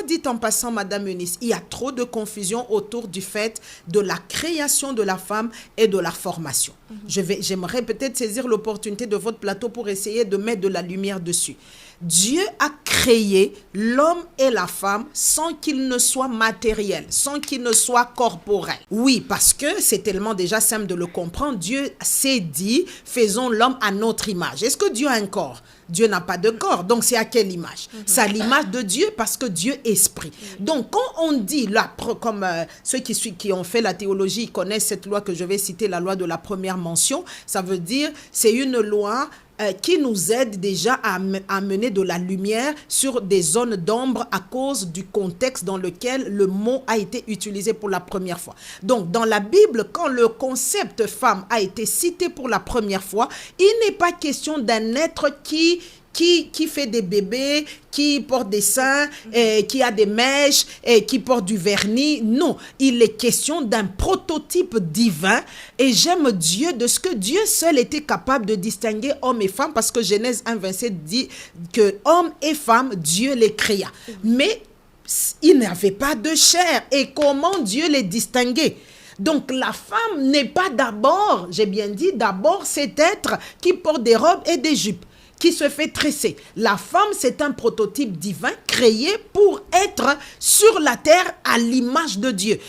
soit dit en passant, Madame Eunice, il y a trop de confusion autour du fait de la création de la femme et de la formation. J'aimerais peut-être saisir l'opportunité de votre plateau pour essayer de mettre de la lumière dessus. Dieu a créé l'homme et la femme sans qu'il ne soit matériel, sans qu'il ne soit corporel. Oui, parce que c'est tellement déjà simple de le comprendre. Dieu s'est dit, faisons l'homme à notre image. Est-ce que Dieu a un corps? Dieu n'a pas de corps. Donc, c'est à quelle image? C'est à l'image de Dieu parce que Dieu est esprit. Donc, quand on dit, là, comme ceux qui ont fait la théologie connaissent cette loi que je vais citer, la loi de la première mention, ça veut dire, c'est une loi qui nous aide déjà à mener de la lumière sur des zones d'ombre à cause du contexte dans lequel le mot a été utilisé pour la première fois. Donc, dans la Bible, quand le concept femme a été cité pour la première fois, il n'est pas question d'un être qui fait des bébés, qui porte des seins, qui a des mèches, qui porte du vernis. Non, il est question d'un prototype divin. Et j'aime Dieu de ce que Dieu seul était capable de distinguer hommes et femmes, parce que Genèse 1,27 dit que hommes et femmes, Dieu les créa. Mais il n'avait pas de chair. Et comment Dieu les distinguait? Donc la femme n'est pas d'abord, j'ai bien dit, d'abord cet être qui porte des robes et des jupes, qui se fait tresser. La femme, c'est un prototype divin créé pour être sur la terre à l'image de Dieu.